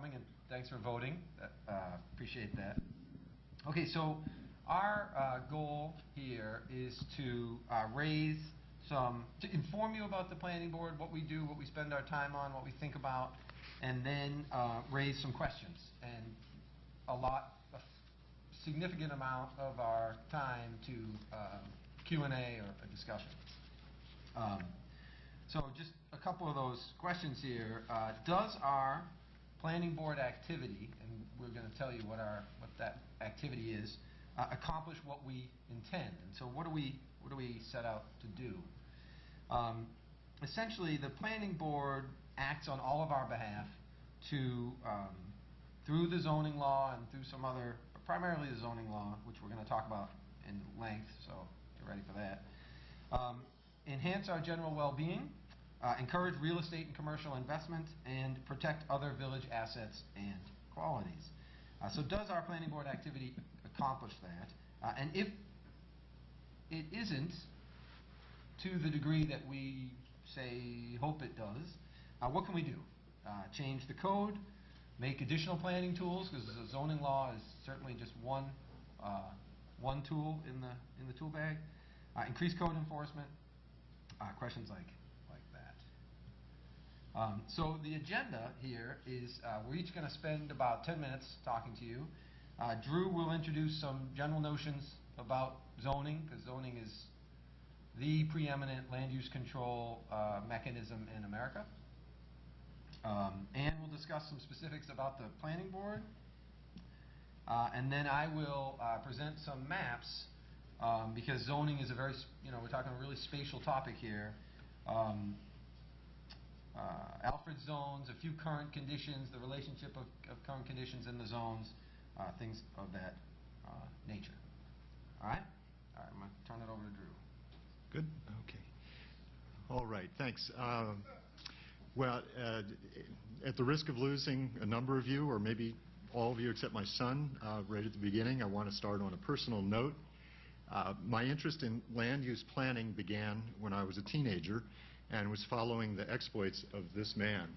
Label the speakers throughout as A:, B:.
A: coming and thanks for voting. Appreciate that. Okay, so our goal here is to to inform you about the planning board, what we do, what we spend our time on, what we think about, and then raise some questions. And a significant amount of our time to Q&A or a discussion. So just a couple of those questions here. Does our planning board activity, and we're going to tell you what that activity is, accomplish what we intend? And so what do we set out to do? Essentially, the planning board acts on all of our behalf to, through the zoning law and through some other, primarily the zoning law, which we're going to talk about in length, so get ready for that, enhance our general well-being, encourage real estate and commercial investment, and protect other village assets and qualities. So does our planning board activity accomplish that? And if it isn't, to the degree that we hope it does, what can we do? Change the code, make additional planning tools, because the zoning law is certainly just one tool in the tool bag. Increase code enforcement. Questions like that. So the agenda here is we're each going to spend about 10 minutes talking to you. Drew will introduce some general notions about zoning, because zoning is the preeminent land use control mechanism in America. And we'll discuss some specifics about the planning board. And then I will present some maps, because zoning is a very, we're talking a really spatial topic here. Alfred zones, a few current conditions, the relationship of current conditions in the zones, things of that nature. All right? All right, I'm going to turn it over to Drew.
B: Good? Okay. All right, thanks. Well, at the risk of losing a number of you, or maybe all of you except my son, right at the beginning, I want to start on a personal note. My interest in land use planning began when I was a teenager and was following the exploits of this man.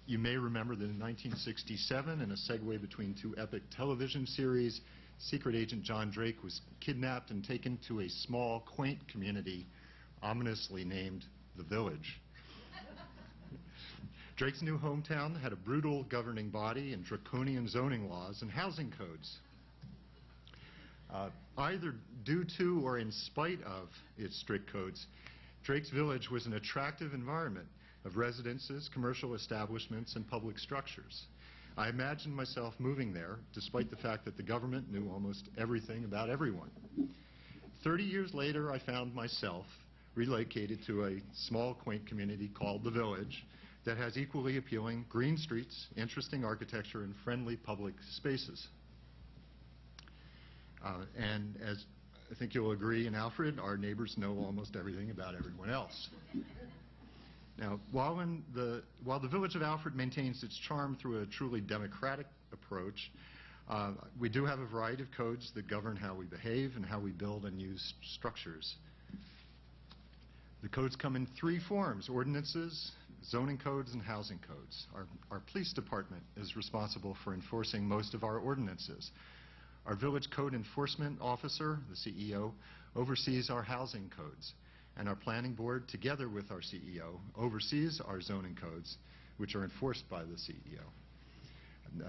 B: You may remember that in 1967, in a segue between two epic television series, secret agent John Drake was kidnapped and taken to a small, quaint community ominously named The Village. Drake's new hometown had a brutal governing body and draconian zoning laws and housing codes. Either due to or in spite of its strict codes, Drake's Village was an attractive environment of residences, commercial establishments, and public structures. I imagined myself moving there, despite the fact that the government knew almost everything about everyone. 30 years later, I found myself relocated to a small, quaint community called The Village that has equally appealing green streets, interesting architecture, and friendly public spaces. And as I think you'll agree, and Alfred, our neighbors know almost everything about everyone else. Now, while the Village of Alfred maintains its charm through a truly democratic approach, we do have a variety of codes that govern how we behave and how we build and use structures. The codes come in three forms: ordinances, zoning codes, and housing codes. Our police department is responsible for enforcing most of our ordinances. Our village code enforcement officer, the CEO, oversees our housing codes. And our planning board, together with our CEO, oversees our zoning codes, which are enforced by the CEO.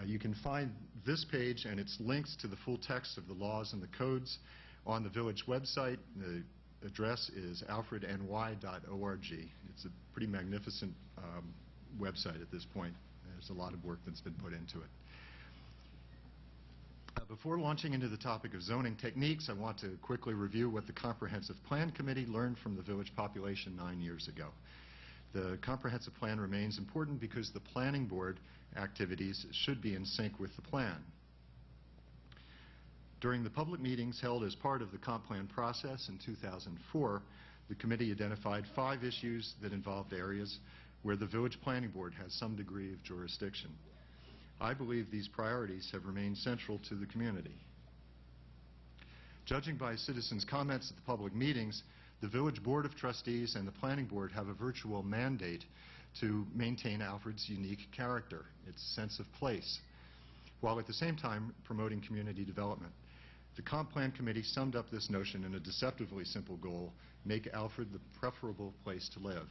B: You can find this page and its links to the full text of the laws and the codes on the village website. The address is alfredny.org. It's a pretty magnificent website at this point. There's a lot of work that's been put into it. Before launching into the topic of zoning techniques, I want to quickly review what the Comprehensive Plan Committee learned from the village population 9 years ago. The comprehensive plan remains important because the planning board activities should be in sync with the plan. During the public meetings held as part of the comp plan process in 2004, the committee identified 5 issues that involved areas where the village planning board has some degree of jurisdiction. I believe these priorities have remained central to the community. Judging by citizens' comments at the public meetings, the Village Board of Trustees and the Planning Board have a virtual mandate to maintain Alfred's unique character, its sense of place, while at the same time promoting community development. The Comp Plan Committee summed up this notion in a deceptively simple goal: make Alfred the preferable place to live.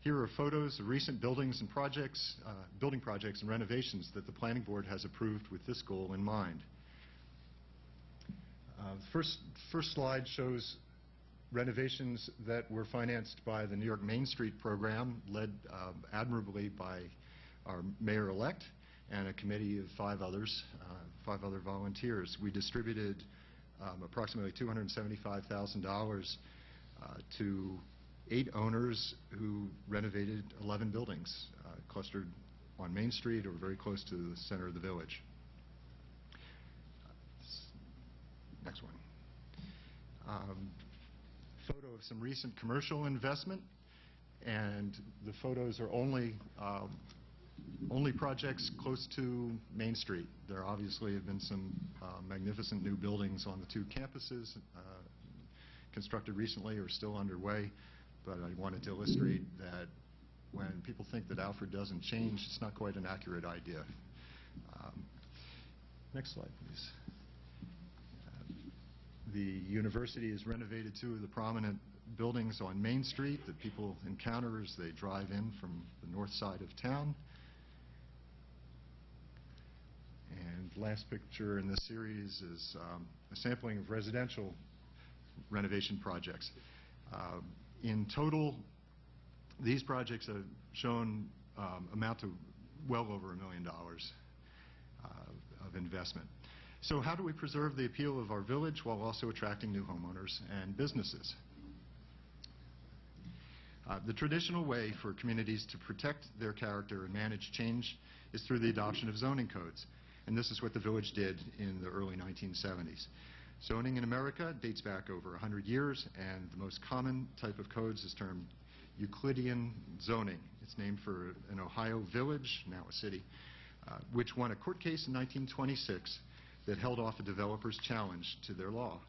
B: Here are photos of recent building projects and renovations that the Planning Board has approved with this goal in mind. The first slide shows renovations that were financed by the New York Main Street program, led admirably by our mayor-elect and a committee of five other volunteers. We distributed approximately $275,000 to 8 owners who renovated 11 buildings clustered on Main Street or very close to the center of the village. Next one. Photo of some recent commercial investment, and the photos are only projects close to Main Street. There obviously have been some magnificent new buildings on the 2 campuses constructed recently or still underway, but I wanted to illustrate that when people think that Alfred doesn't change, it's not quite an accurate idea. Next slide, please. The university has renovated 2 of the prominent buildings on Main Street that people encounter as they drive in from the north side of town. And the last picture in this series is a sampling of residential renovation projects. In total, these projects have shown amount to well over $1 million of investment. So how do we preserve the appeal of our village while also attracting new homeowners and businesses? The traditional way for communities to protect their character and manage change is through the adoption of zoning codes. And this is what the village did in the early 1970s. Zoning in America dates back over 100 years, and the most common type of codes is termed Euclidean zoning. It's named for an Ohio village, now a city, which won a court case in 1926 that held off a developer's challenge to their law.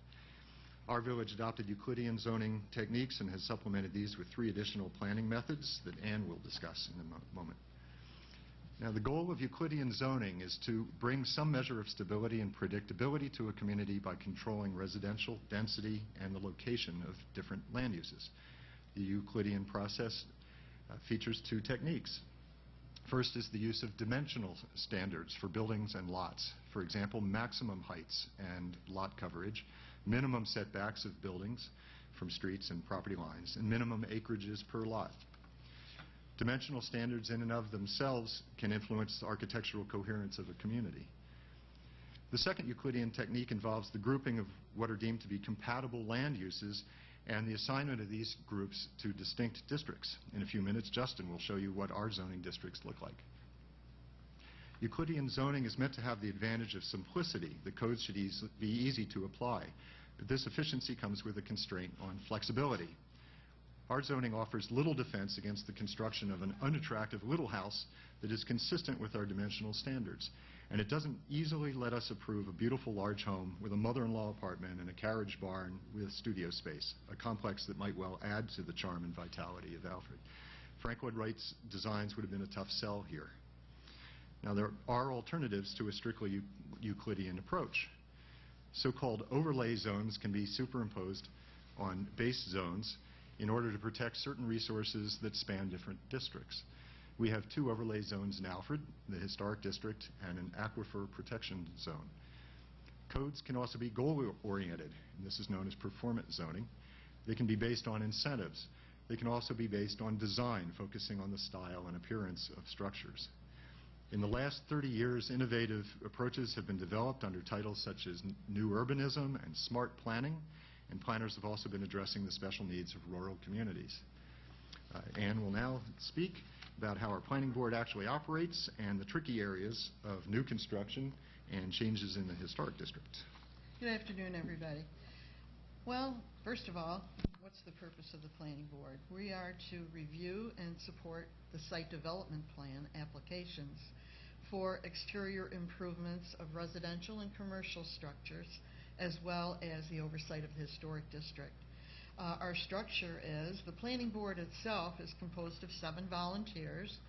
B: Our village adopted Euclidean zoning techniques and has supplemented these with 3 additional planning methods that Ann will discuss in a moment. Now, the goal of Euclidean zoning is to bring some measure of stability and predictability to a community by controlling residential density and the location of different land uses. The Euclidean process features 2 techniques. First is the use of dimensional standards for buildings and lots. For example, maximum heights and lot coverage, minimum setbacks of buildings from streets and property lines, and minimum acreages per lot. Dimensional standards in and of themselves can influence the architectural coherence of a community. The second Euclidean technique involves the grouping of what are deemed to be compatible land uses and the assignment of these groups to distinct districts. In a few minutes, Justin will show you what our zoning districts look like. Euclidean zoning is meant to have the advantage of simplicity. The codes should be easy to apply, but this efficiency comes with a constraint on flexibility. Our zoning offers little defense against the construction of an unattractive little house that is consistent with our dimensional standards. And it doesn't easily let us approve a beautiful large home with a mother-in-law apartment and a carriage barn with studio space, a complex that might well add to the charm and vitality of Alfred. Frank Lloyd Wright's designs would have been a tough sell here. Now, there are alternatives to a strictly Euclidean approach. So-called overlay zones can be superimposed on base zones in order to protect certain resources that span different districts. We have 2 overlay zones in Alfred, the Historic District and an Aquifer Protection Zone. Codes can also be goal-oriented, and this is known as performance zoning. They can be based on incentives. They can also be based on design, focusing on the style and appearance of structures. In the last 30 years, innovative approaches have been developed under titles such as New Urbanism and Smart Planning, and planners have also been addressing the special needs of rural communities. Ann will now speak about how our planning board actually operates and the tricky areas of new construction and changes in the historic district.
C: Good afternoon, everybody. Well, first of all, what's the purpose of the planning board? We are to review and support the site development plan applications for exterior improvements of residential and commercial structures, as well as the oversight of the historic district. our structure is the planning board itself is composed of 7 volunteers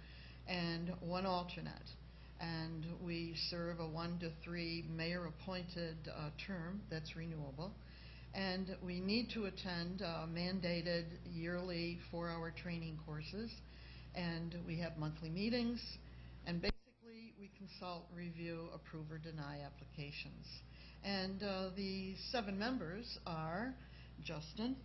C: and 1 alternate. And we serve a 1 to 3 mayor-appointed term that's renewable. And we need to attend mandated yearly 4-hour training courses. And we have monthly meetings. And basically, we consult, review, approve, or deny applications. And the 7 members are Justin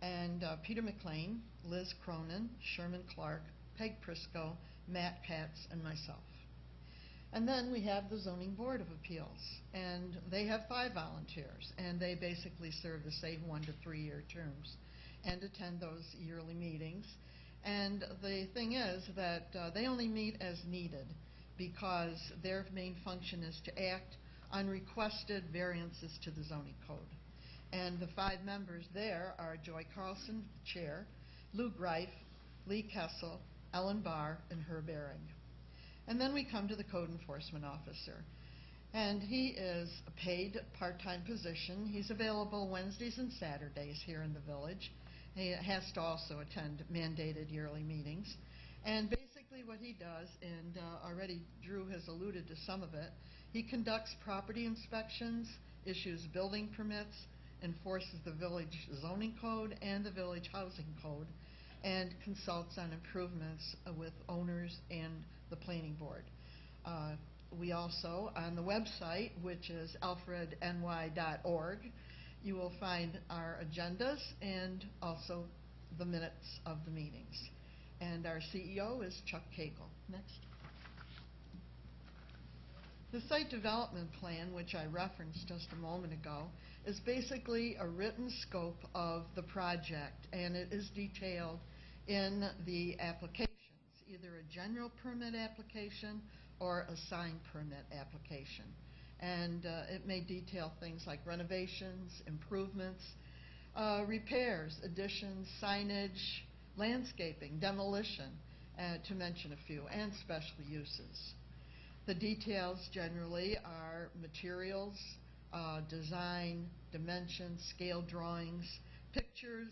C: and Peter McLean, Liz Cronin, Sherman Clark, Peg Prisco, Matt Katz, and myself. And then we have the Zoning Board of Appeals, and they have 5 volunteers, and they basically serve the same 1 to 3 year terms and attend those yearly meetings. And the thing is that they only meet as needed because their main function is to act on requested variances to the zoning code. And the 5 members there are Joy Carlson, Chair, Lou Greif, Lee Kessel, Ellen Barr, and Herb Ehring. And then we come to the Code Enforcement Officer. And he is a paid part-time position. He's available Wednesdays and Saturdays here in the village. He has to also attend mandated yearly meetings. And basically what he does, and already Drew has alluded to some of it, he conducts property inspections, issues building permits, enforces the village zoning code and the village housing code, and consults on improvements with owners and the planning board. We also, on the website, which is alfredny.org, you will find our agendas and also the minutes of the meetings. And our CEO is Chuck Cagle. Next. The site development plan, which I referenced just a moment ago, is basically a written scope of the project, and it is detailed in the applications, either a general permit application or a sign permit application. And it may detail things like renovations, improvements, repairs, additions, signage, landscaping, demolition, to mention a few, and special uses. The details generally are materials, design, dimensions, scale drawings, pictures,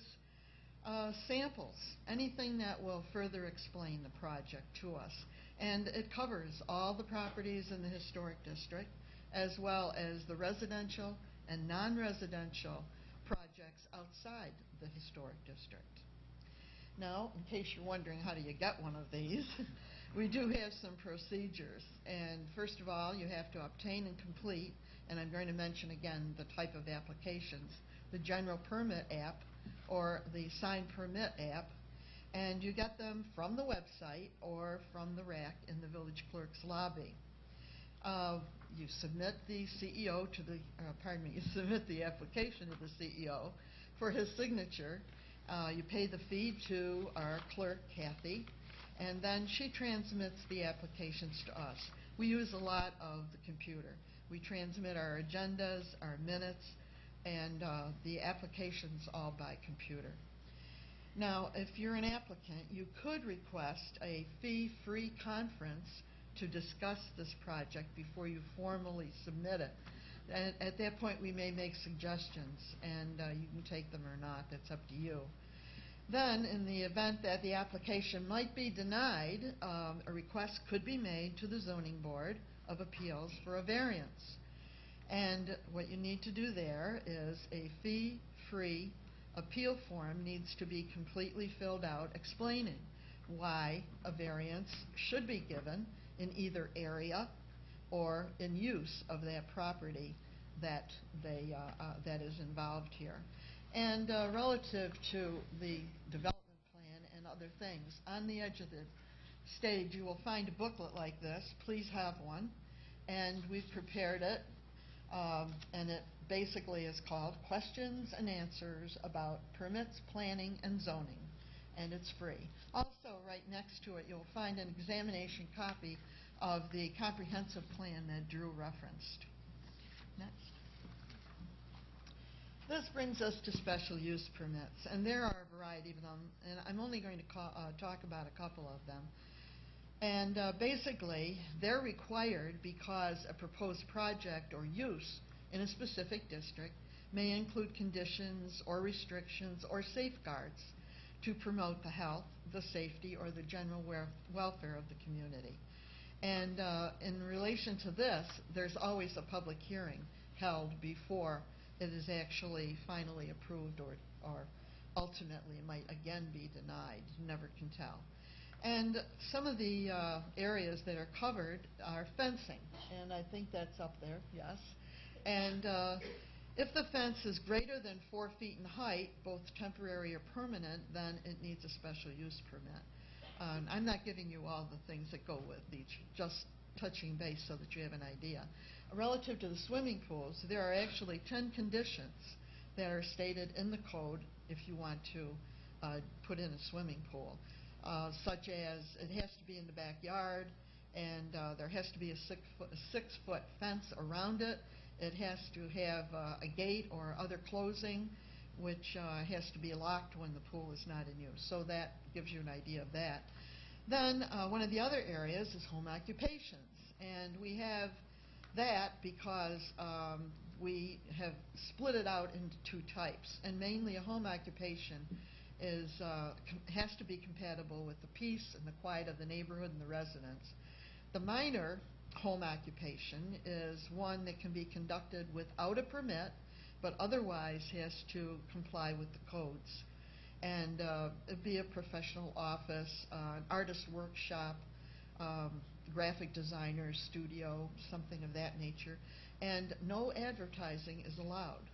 C: samples, anything that will further explain the project to us. And it covers all the properties in the historic district, as well as the residential and non-residential projects outside the historic district. Now, in case you're wondering how do you get one of these, we do have some procedures. And first of all, you have to obtain and complete, and I'm going to mention again the type of applications, the general permit app or the sign permit app, and you get them from the website or from the rack in the village clerk's lobby. You submit the CEO to the, you submit the application to the CEO for his signature. You pay the fee to our clerk, Kathy, and then she transmits the applications to us. We use a lot of the computer. We transmit our agendas, our minutes, and the applications all by computer. Now, if you're an applicant, you could request a fee-free conference to discuss this project before you formally submit it. And at that point, we may make suggestions, and you can take them or not. That's up to you. Then, in the event that the application might be denied, a request could be made to the Zoning Board of Appeals for a variance. And what you need to do there is a fee-free appeal form needs to be completely filled out explaining why a variance should be given in either area or in use of that property that that is involved here. And relative to the development plan and other things, on the edge of the stage you will find a booklet like this. Please have one. And we've prepared it, and it basically is called Questions and Answers About Permits, Planning, and Zoning, and it's free. Also, right next to it, you'll find an examination copy of the comprehensive plan that Drew referenced. Next. This brings us to special use permits, and there are a variety of them, and I'm only going to talk about a couple of them. And basically, they're required because a proposed project or use in a specific district may include conditions or restrictions or safeguards to promote the health, the safety, or the general welfare of the community. And in relation to this, there's always a public hearing held before it is actually finally approved, or ultimately it might again be denied. You never can tell. And some of the areas that are covered are fencing, and I think that's up there, yes. And if the fence is greater than 4 feet in height, both temporary or permanent, then it needs a special use permit. I'm not giving you all the things that go with each, just touching base so that you have an idea. Relative to the swimming pools, there are actually 10 conditions that are stated in the code if you want to put in a swimming pool, such as it has to be in the backyard, and there has to be a 6-foot fence around it. It has to have a gate or other closing, which has to be locked when the pool is not in use. So that gives you an idea of that. Then one of the other areas is home occupations, and we have that because we have split it out into 2 types, and mainly a home occupation has to be compatible with the peace and the quiet of the neighborhood and the residents. The minor home occupation is one that can be conducted without a permit, but otherwise has to comply with the codes. And it'd be a professional office, an artist workshop, graphic designer studio, something of that nature, and no advertising is allowed.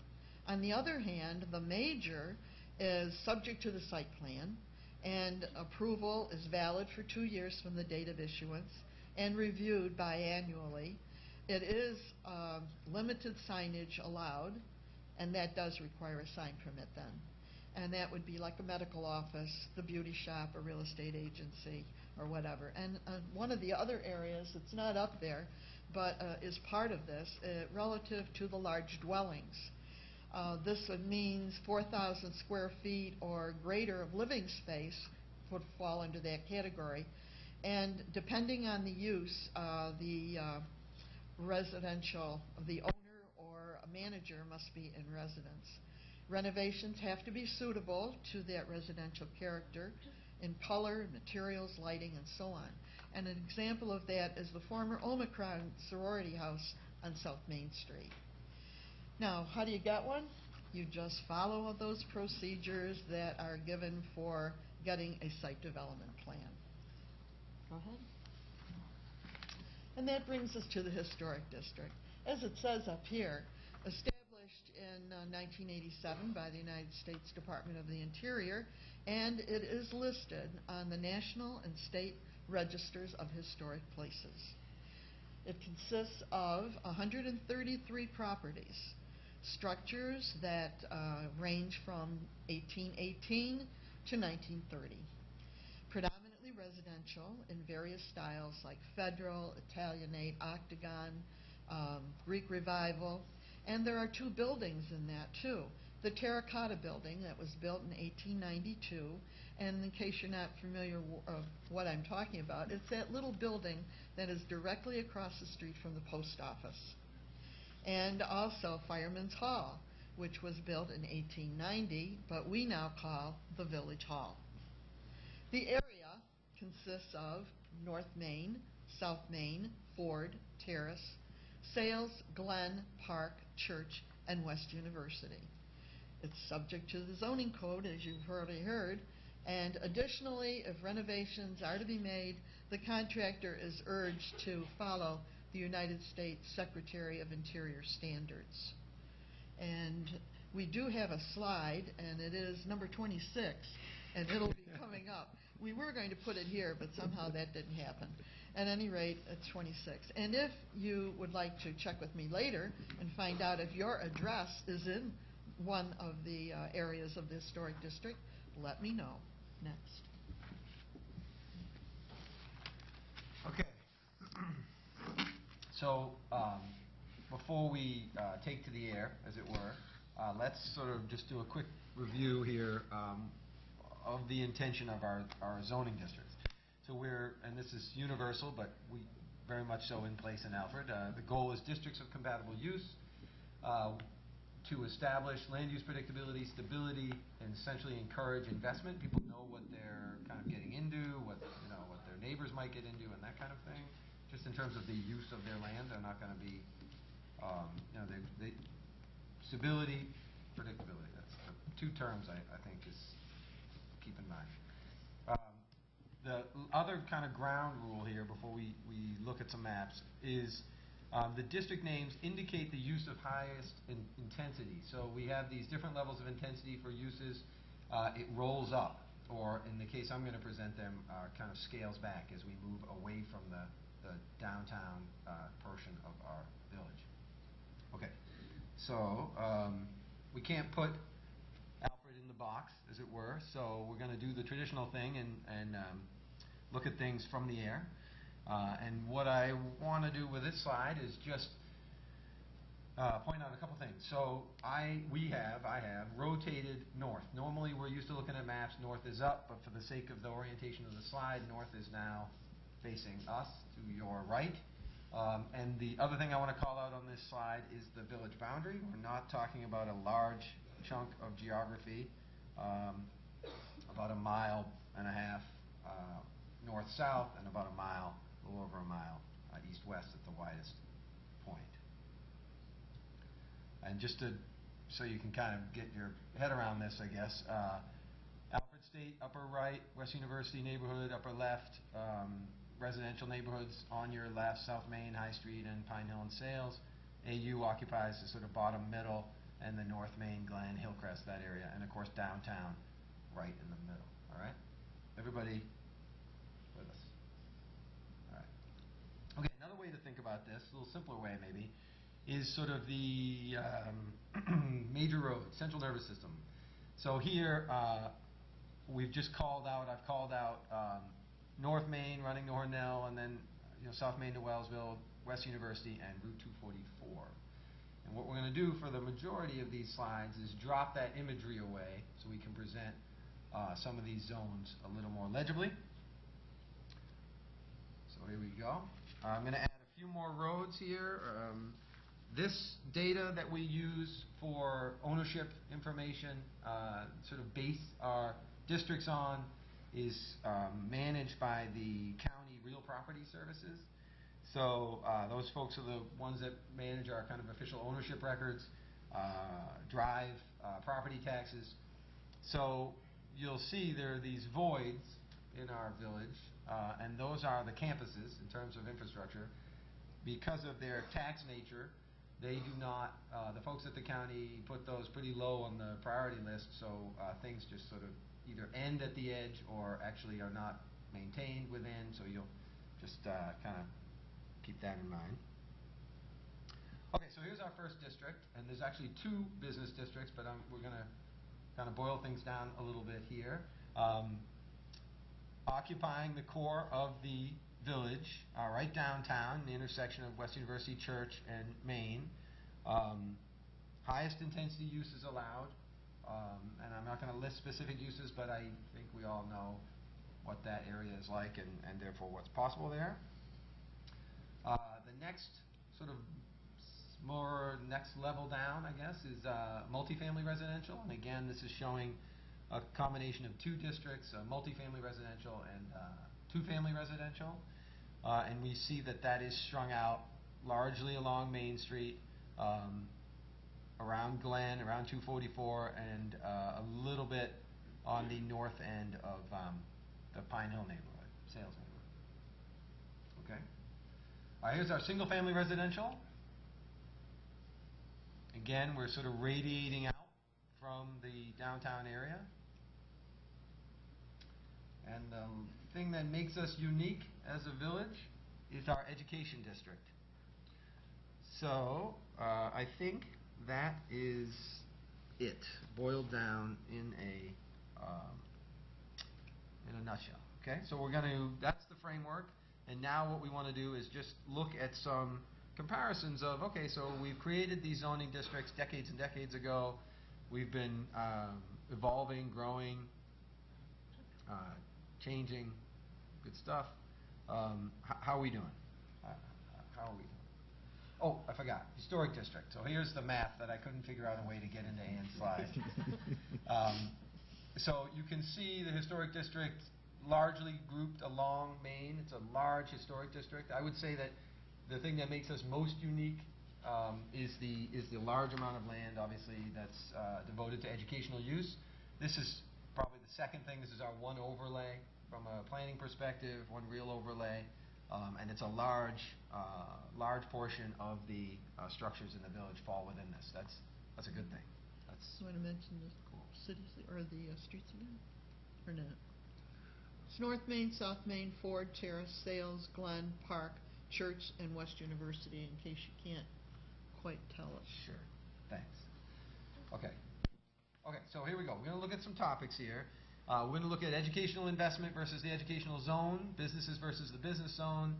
C: On the other hand, the major is subject to the site plan, and approval is valid for 2 years from the date of issuance and reviewed biannually. It is limited signage allowed, and that does require a sign permit then. And that would be like a medical office, the beauty shop, a real estate agency, or whatever. And one of the other areas that's not up there, but is part of this, relative to the large dwellings. This means 4,000 square feet or greater of living space would fall under that category. And depending on the use, the owner or a manager must be in residence. Renovations have to be suitable to that residential character in color, materials, lighting, and so on. And an example of that is the former Omicron sorority house on South Main Street. Now, how do you get one? You just follow those procedures that are given for getting a site development plan. Go ahead. And that brings us to the historic district. As it says up here, established in 1987 by the United States Department of the Interior, and it is listed on the National and State Registers of Historic Places. It consists of 133 properties, structures that range from 1818 to 1930. Predominantly residential in various styles like Federal, Italianate, Octagon, Greek Revival, and there are 2 buildings in that too. The Terracotta Building that was built in 1892, and in case you're not familiar of what I'm talking about, it's that little building that is directly across the street from the post office. And also Fireman's Hall, which was built in 1890, but we now call the Village Hall. The area consists of North Main, South Main, Ford, Terrace, Sales, Glen, Park, Church, and West University. It's subject to the zoning code, as you've already heard, and additionally, if renovations are to be made, the contractor is urged to follow the United States Secretary of Interior standards. And we do have a slide, and it is number 26, and it'll be coming up. We were going to put it here, but somehow that didn't happen. At any rate, it's 26. And if you would like to check with me later and find out if your address is in one of the areas of the historic district, let me know. Next.
A: Okay. So before we take to the air, as it were, let's sort of just do a quick review here of the intention of our zoning districts. So and this is universal, but we very much so in place in Alfred. The goal is districts of compatible use to establish land use predictability, stability, and essentially encourage investment. People know what they're kind of getting into, what their neighbors might get into, and that kind of thing. Just in terms of the use of their land, they're not going to be, they stability, predictability. That's the two terms I think is keep in mind. The other kind of ground rule here before we look at some maps is the district names indicate the use of highest intensity. So we have these different levels of intensity for uses. It rolls up, or in the case I'm going to present them, kind of scales back as we move away from the downtown portion of our village. Okay, so we can't put Alfred in the box, as it were, so we're going to do the traditional thing and look at things from the air. And what I want to do with this slide is just point out a couple things. So I have rotated north. Normally we're used to looking at maps, north is up, but for the sake of the orientation of the slide, north is now facing us to your right. And the other thing I want to call out on this slide is the village boundary. We're not talking about a large chunk of geography, about 1.5 miles north-south and about a little over a mile east-west at the widest point. And just so you can kind of get your head around this, I guess, Alfred State, upper right, West University neighborhood, upper left, residential neighborhoods on your left, South Main, High Street, and Pine Hill and Sales. AU occupies the sort of bottom middle, and the North Main, Glen, Hillcrest, that area, and of course downtown right in the middle. All right? Everybody with us? All right. Okay, another way to think about this, a little simpler way maybe, is sort of the major roads, central nervous system. So here I've called out North Main running to Hornell, and then South Main to Wellsville, West University, and Route 244. And what we're going to do for the majority of these slides is drop that imagery away so we can present some of these zones a little more legibly. So here we go. I'm going to add a few more roads here. This data that we use for ownership information, sort of base our districts on, is managed by the county real property services. So those folks are the ones that manage our kind of official ownership records, drive property taxes. So you'll see there are these voids in our village, and those are the campuses in terms of infrastructure. Because of their tax nature, they do not, the folks at the county put those pretty low on the priority list, so things just sort of either end at the edge or actually are not maintained within, so you'll just kind of keep that in mind. Okay, so here's our first district, and there's actually 2 business districts, but we're going to kind of boil things down a little bit here. Occupying the core of the village, right downtown, the intersection of West University Church and Main. Highest intensity uses allowed, and I'm not going to list specific uses, but I think we all know what that area is like and therefore what's possible there. The next sort of next level down, I guess, is multifamily residential. And again, this is showing a combination of 2 districts, multifamily residential and 2-family residential. And we see that is strung out largely along Main Street, around Glen, around 244, and a little bit on the north end of the Pine Hill neighborhood, Sales neighborhood. Okay. Here's our single-family residential. Again, we're sort of radiating out from the downtown area. And the thing that makes us unique as a village is our education district. So I think that is it, boiled down in a nutshell. Okay, so that's the framework, and now what we want to do is just look at some comparisons of, okay, so we've created these zoning districts decades and decades ago. We've been evolving, growing, changing, good stuff. How are we doing? How are we doing? Oh, I forgot. forgot. Historic district. So here's the map that I couldn't figure out a way to get into Ann's slide. So you can see the historic district largely grouped along Maine. It's a large historic district. I would say that the thing that makes us most unique is the large amount of land, obviously, that's devoted to educational use. This is probably the second thing. This is our one overlay from a planning perspective, one real overlay, and it's a large portion of the structures in the village fall within this. That's a good thing.
C: You want to mention the cities or the streets again, or not? It's North Main, South Main, Ford, Terrace, Sales, Glen, Park, Church, and West University. In case you can't quite tell us.
A: Sure. Thanks. Okay. Okay. So here we go. We're going to look at some topics here. We're going to look at educational investment versus the educational zone, businesses versus the business zone.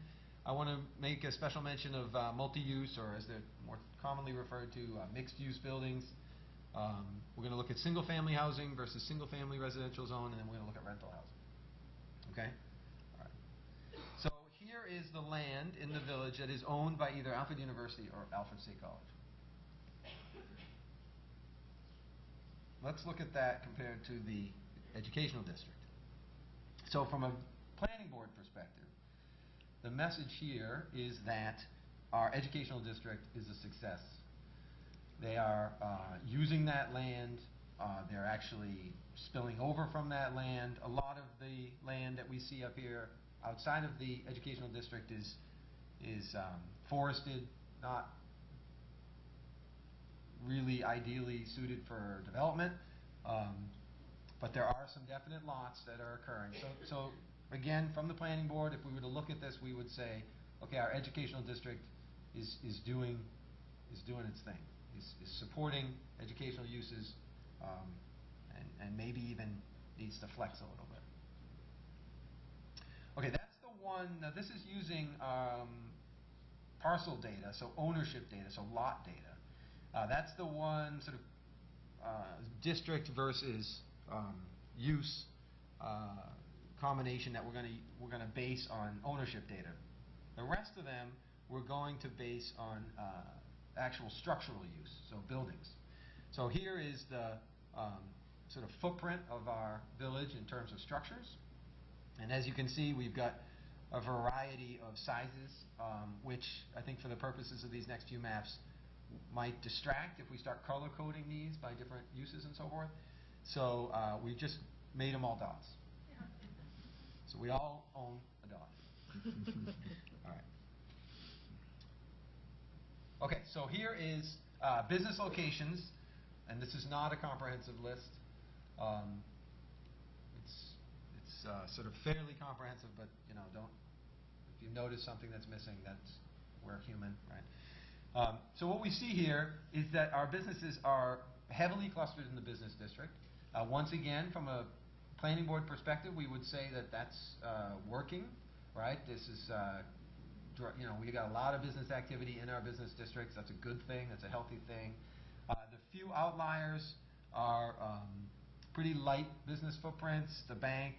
A: I want to make a special mention of multi-use, or as they're more commonly referred to, mixed-use buildings. We're going to look at single-family housing versus single-family residential zone, and then we're going to look at rental housing. Okay? All right. So here is the land in the village that is owned by either Alfred University or Alfred State College. Let's look at that compared to the educational district. So from a planning board perspective, the message here is that our educational district is a success. They are using that land. They're actually spilling over from that land. A lot of the land that we see up here outside of the educational district is forested, not really ideally suited for development. But there are some definite lots that are occurring. So again, from the planning board, if we were to look at this, we would say, okay, our educational district is doing its thing. Is supporting educational uses, and maybe even needs to flex a little bit. Okay, that's the one. Now this is using parcel data, so ownership data, so lot data. That's the one sort of district versus use combination that we're going to base on ownership data. The rest of them we're going to base on actual structural use, so buildings. So here is the sort of footprint of our village in terms of structures. And as you can see, we've got a variety of sizes, which I think for the purposes of these next few maps might distract if we start color coding these by different uses and so forth. So we just made them all dots. So we all own a dot. All right. Okay, so here is business locations, and this is not a comprehensive list. It's sort of fairly comprehensive, but if you notice something that's missing, we're human, right? So what we see here is that our businesses are heavily clustered in the business district. Once again, from a planning board perspective, we would say that that's working, right? This is we got a lot of business activity in our business districts. That's a good thing. That's a healthy thing. The few outliers are pretty light business footprints. The bank,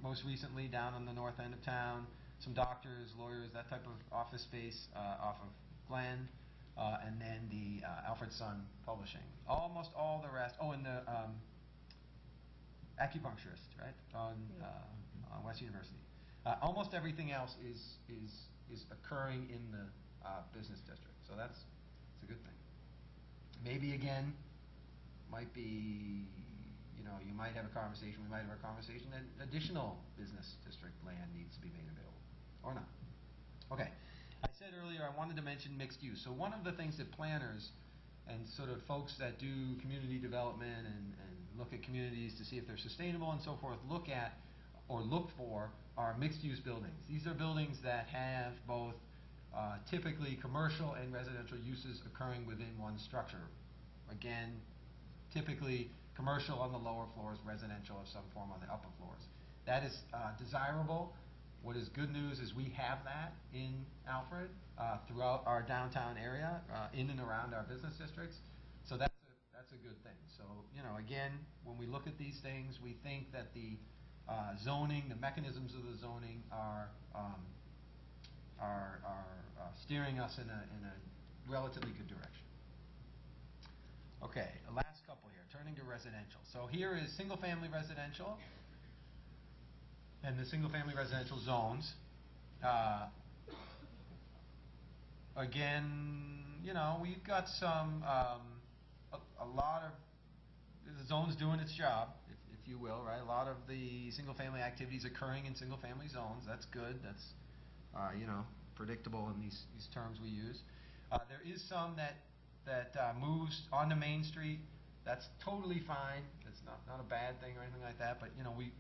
A: most recently down on the north end of town. Some doctors, lawyers, that type of office space off of Glen. And then the Alfred Sun Publishing. Almost all the rest. Oh, and the acupuncturist, right, on West University. Almost everything else is occurring in the business district. So that's a good thing. Maybe again, might be, you might have a conversation, we might have a conversation that additional business district land needs to be made available, or not. Okay, I said earlier I wanted to mention mixed use. So one of the things that planners and sort of folks that do community development and look at communities to see if they're sustainable and so forth, look for are mixed use buildings. These are buildings that have both typically commercial and residential uses occurring within one structure. Again, typically commercial on the lower floors, residential of some form on the upper floors. That is desirable. What is good news is we have that in Alfred throughout our downtown area, in and around our business districts. So that's a good thing. So again, when we look at these things, we think that the zoning, the mechanisms of the zoning are steering us in a relatively good direction. Okay, the last couple here, turning to residential. So here is single-family residential and the single-family residential zones. Again, you know, we've got some, a lot of, the zone's doing its job, if you will, right? A lot of the single-family activities occurring in single-family zones. That's good. That's, you know, predictable in these terms we use. There is some that moves onto Main Street. That's totally fine. It's not a bad thing or anything like that. But you know, we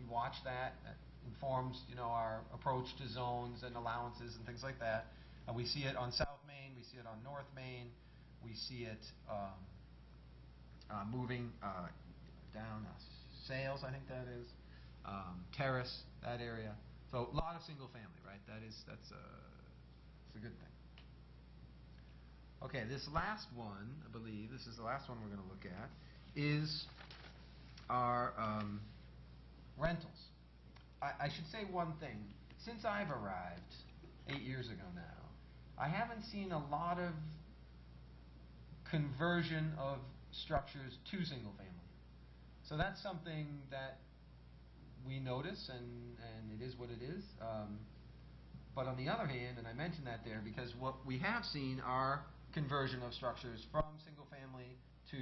A: watch that. That informs, you know, our approach to zones and allowances and things like that. We see it on South Main. We see it on North Main. We see it moving down Sales, I think that is, Terrace, that area. So a lot of single family, right? That's a good thing. Okay, this last one, I believe, this is the last one we're going to look at, is our rentals. I should say one thing. Since I've arrived 8 years ago now, I haven't seen a lot of conversion of structures to single family. So that's something that we notice, and it is what it is. But on the other hand, and I mentioned that there because what we have seen are conversion of structures from single family to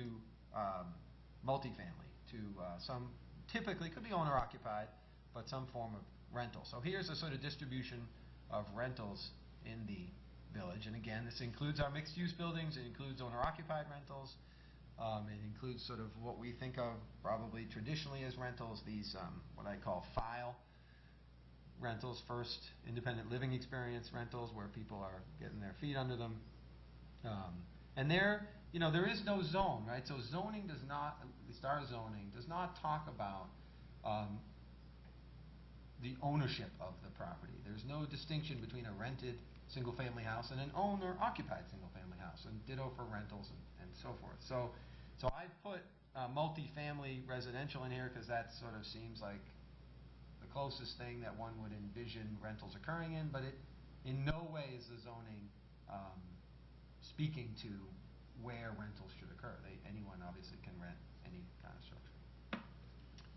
A: multifamily, to some, typically could be owner occupied, but some form of rental. So here's a sort of distribution of rentals in the village. And again, this includes our mixed use buildings, it includes owner occupied rentals, it includes sort of what we think of probably traditionally as rentals, these what I call file rentals, first independent living experience rentals where people are getting their feet under them. And there, you know, there is no zone, right? So zoning does not, at least our zoning, does not talk about the ownership of the property. There's no distinction between a rented single-family house and an owner-occupied single-family house, and ditto for rentals and so forth. So I put multifamily residential in here because that sort of seems like the closest thing that one would envision rentals occurring in, but it in no way is the zoning speaking to where rentals should occur. Anyone obviously can rent any kind of structure.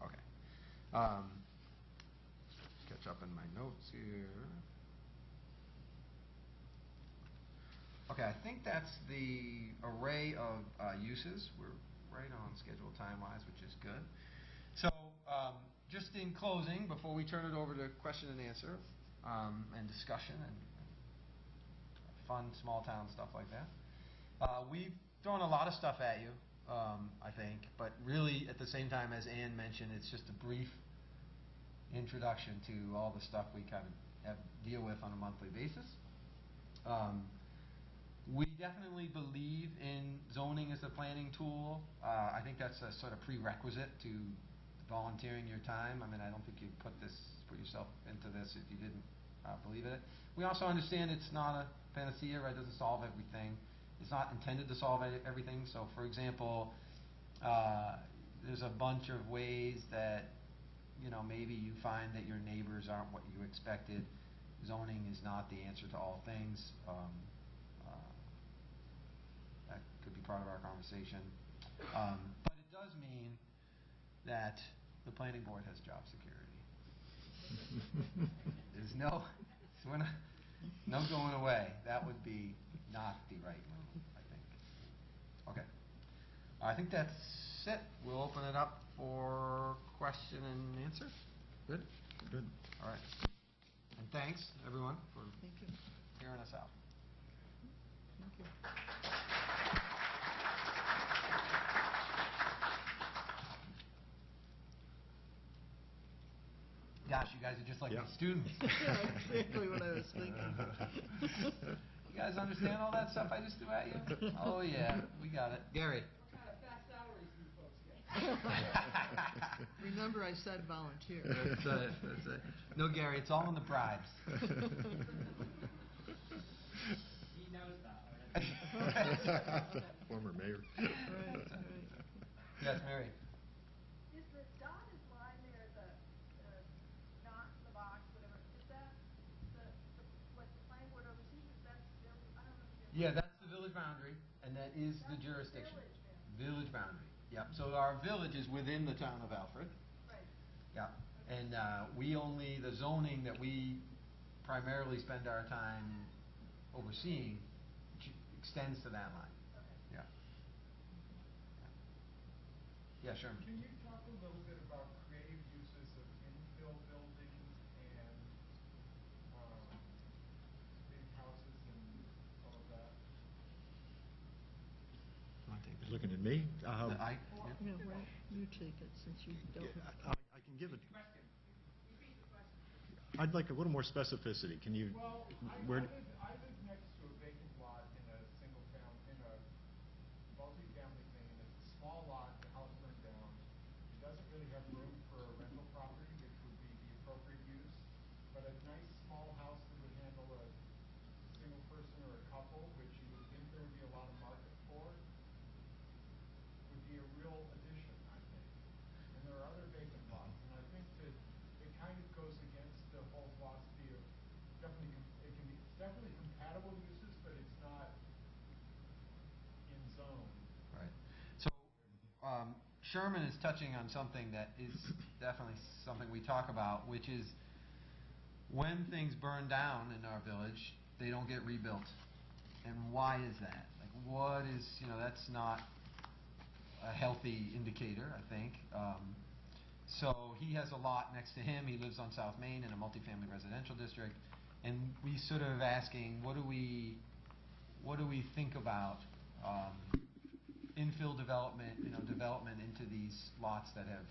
A: Okay. Catch up in my notes here. Okay, I think that's the array of uses. We're right on schedule time-wise, which is good. So, just in closing, before we turn it over to question and answer and discussion and fun small town stuff like that, we've thrown a lot of stuff at you, I think, but really at the same time, as Ann mentioned, it's just a brief introduction to all the stuff we kind of deal with on a monthly basis. We definitely believe in zoning as a planning tool. I think that's a sort of prerequisite to volunteering your time. I mean, I don't think you'd put yourself into this if you didn't believe in it. We also understand it's not a panacea, right? It doesn't solve everything. It's not intended to solve everything. So, for example, there's a bunch of ways that, you know, maybe you find that your neighbors aren't what you expected. Zoning is not the answer to all things. That could be part of our conversation. But it does mean that the planning board has job security. There's no going away. That would be not the right move, I think. Okay. I think that's it. We'll open it up for question and answer. Good?
B: Good.
A: All right. And thanks, everyone, for
C: Thank you.
A: hearing us out.
C: Thank you.
A: Gosh, you guys are just like
B: Yeah.
A: my students.
C: Exactly what I was thinking.
A: You guys understand all that stuff I just threw at you? Oh, yeah. We got it. Gary.
D: What kind of fast salaries do you folks get?
C: Remember, I said volunteer.
A: That's it. That's it. No, Gary, it's all in the bribes.
D: He knows that already.
B: Former mayor.
C: Right.
A: Yes, Mary.
E: Is the dotted line there, the not in the box, whatever, is that what the planning board oversees? Is that still, I don't know if you
A: Yeah, that's the village boundary, and that is the
E: That's
A: jurisdiction.
E: village boundary.
A: Village boundary, yep. So our village is within the town of Alfred,
E: Right.
A: yep. And the zoning that we primarily spend our time overseeing extends to that line,
E: Okay.
A: yeah. Yeah, sure.
D: Can you talk a little bit about creative uses of infill buildings and big houses and all of that?
B: You're looking at me?
C: No, right, you take it since you don't.
B: I can give it.
D: Question. Repeat the question.
B: I'd like a little more specificity. Can you?
D: Well,
B: where?
D: I live next to a vacant lot in a single family, in a multi-family thing, and it's a small lot, the house burned down. It doesn't really have room for a rental property, which would be the appropriate use, but a nice small house that would handle a single person or a couple, which you would think there would be a lot of market for, would be a real addition, I think. And there are other vacant lots, and I think that it kind of goes against the whole philosophy of it's definitely compatible uses, but it's not in zone.
A: Right. So Sherman is touching on something that is definitely something we talk about, which is when things burn down in our village, they don't get rebuilt. And why is that? Like, what is, that's not a healthy indicator, I think. So he has a lot next to him. He lives on South Main in a multifamily residential district. And we sort of asking, what do we think about infill development, development into these lots that have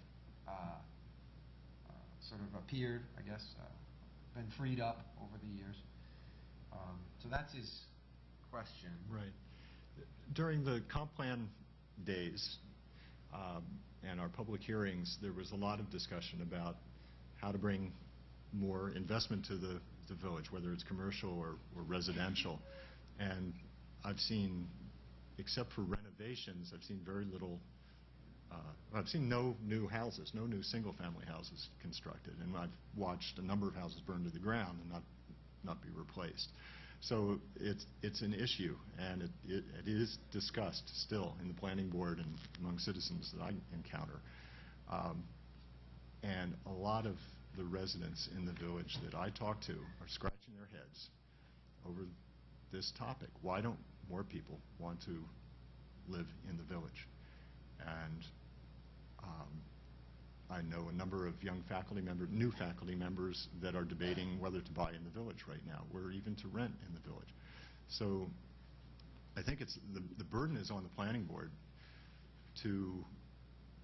A: sort of appeared, I guess, been freed up over the years. So that's his question.
B: Right. During the comp plan days and our public hearings, there was a lot of discussion about how to bring more investment to the village, whether it's commercial or residential. And I've seen, except for renovations, I've seen very little, I've seen no new houses, no new single-family houses constructed. And I've watched a number of houses burn to the ground and not be replaced. So it's an issue, and it is discussed still in the planning board and among citizens that I encounter. And a lot of the residents in the village that I talk to are scratching their heads over this topic. Why don't more people want to live in the village? And I know a number of young faculty members, new faculty members, that are debating whether to buy in the village right now, or even to rent in the village. So I think it's the burden is on the planning board to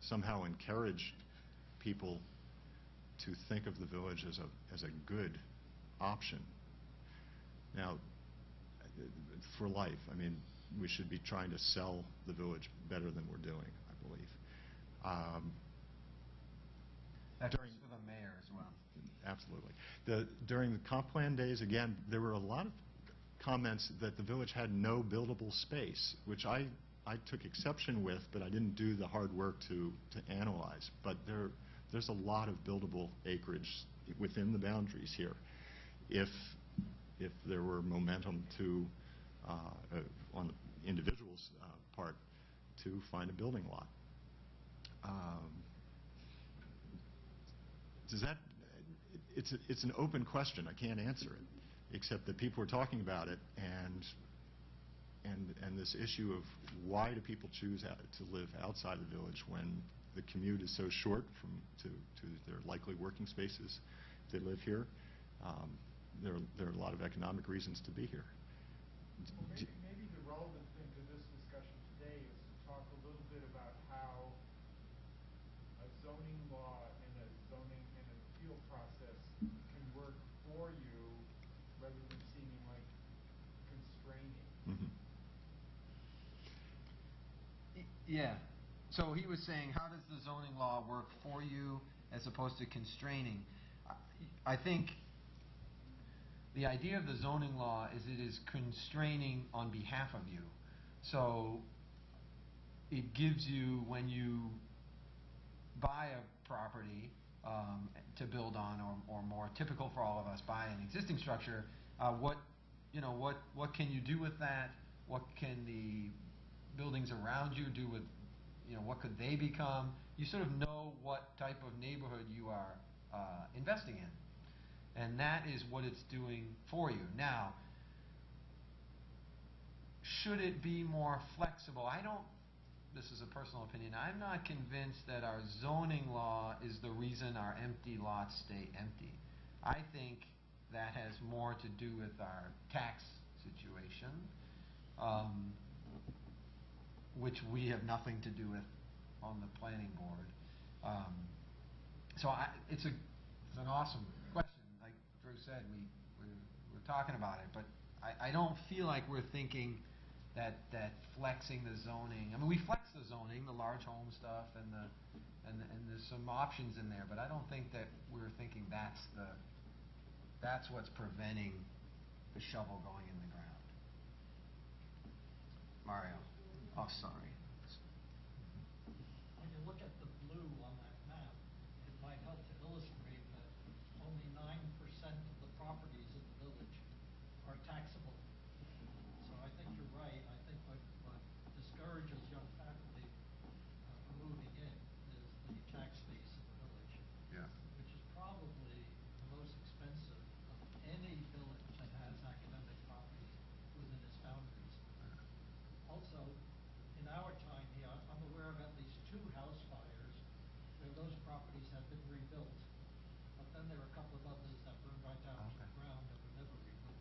B: somehow encourage people to think of the village as a good option. Now, for life, I mean, we should be trying to sell the village better than we're doing, I believe.
A: That goes for the mayor as well.
B: Absolutely. During the comp plan days, again, there were a lot of comments that the village had no buildable space, which I took exception with, but I didn't do the hard work to analyze. But there's a lot of buildable acreage within the boundaries here. If there were momentum to, on the individual's part, to find a building lot. It's an open question. I can't answer it, except that people are talking about it, and this issue of why do people choose to live outside the village when the commute is so short to their likely working spaces if they live here. There are a lot of economic reasons to be here.
D: Well, maybe the relevant thing to this discussion today is to talk a little bit about how a zoning law and a zoning and an appeal process can work for you rather than seeming like constraining.
B: Mm-hmm.
A: Yeah. So he was saying, how does the zoning law work for you as opposed to constraining? I think the idea of the zoning law is it is constraining on behalf of you. So it gives you, when you buy a property to build on, or more typical for all of us, buy an existing structure, what can you do with that? what can the buildings around you do with, what could they become? You sort of know what type of neighborhood you are investing in. And that is what it's doing for you. Now, should it be more flexible? This is a personal opinion, I'm not convinced that our zoning law is the reason our empty lots stay empty. I think that has more to do with our tax situation, which we have nothing to do with on the planning board. It's an awesome question. Like Drew said, we're talking about it, but I don't feel like we're thinking that flexing the zoning. I mean, we flex the zoning, the large home stuff, and there's some options in there, but I don't think that we're thinking that's what's preventing the shovel going in the ground. Mario, oh sorry.
F: When you look at the blue on that map, it might help to illustrate that only 9% of the properties in the village are taxable. So I think you're right. I think what discourages young faculty from moving in is the tax base in the village,
A: Yeah.
F: which is probably the most expensive of any village that has academic property within its boundaries. Also, in our time here, I'm aware of at least 2 house fires where those properties have been rebuilt, but then there are a couple of others that burned right down to the ground and were never rebuilt,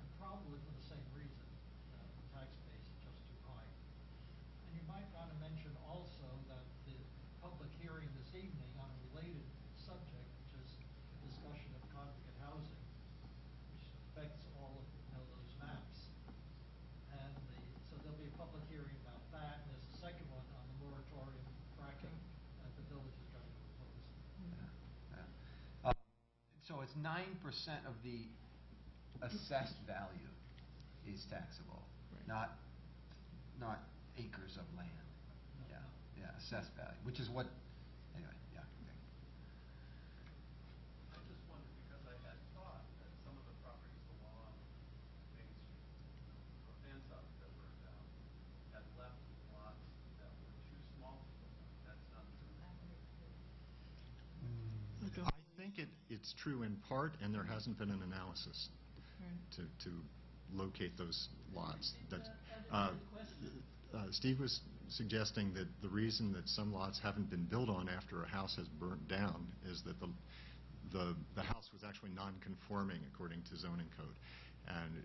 F: and probably for the same reason. The tax base is just too high. And you might want to mention also that the public hearing this evening on a related subject, which is the discussion of congregate housing, which affects all of those maps. And so there'll be a public hearing about that, and there's a second one on the moratorium fracking that the village is going to oppose.
A: Yeah. So it's 9% of the assessed value is taxable,
C: Right.
A: not acres of land.
F: No,
A: Yeah,
F: no.
A: yeah, assessed value, which is what. Anyway, yeah. Okay.
G: I just wondered, because I had thought that some of the properties along Main Street, the fence houses that burned down, had left lots that were too small to build on. That's not true.
B: I think it's true in part, and there hasn't been an analysis
C: Right.
B: to locate those lots.
F: That's a good question.
B: Steve was suggesting that the reason that some lots haven't been built on after a house has burnt down is that the house was actually non-conforming according to zoning code, and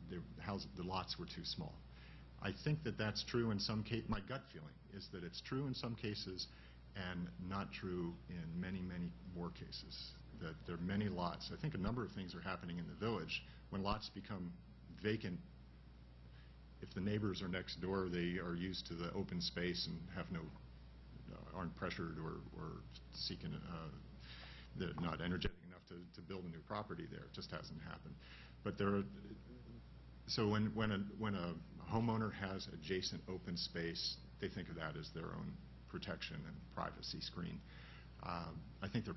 B: the lots were too small. I think that that's true in some cases. My gut feeling is that it's true in some cases and not true in many, many more cases. That there are many lots. I think a number of things are happening in the village. When lots become vacant, if the neighbors are next door, they are used to the open space and aren't pressured or seeking, they're not energetic enough to build a new property there. It just hasn't happened. But so when a homeowner has adjacent open space, they think of that as their own protection and privacy screen. I think there's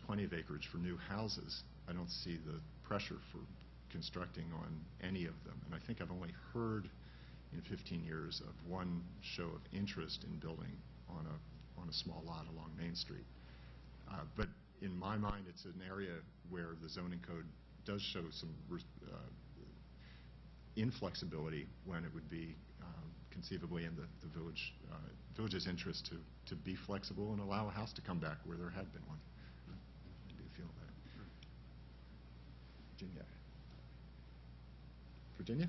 B: plenty of acreage for new houses. I don't see the pressure for constructing on any of them. And I think I've only heard in 15 years of one show of interest in building on a small lot along Main Street. But in my mind, it's an area where the zoning code does show some inflexibility when it would be conceivably in the village's interest to be flexible and allow a house to come back where there had been one. How do you feel about it? Virginia? Virginia?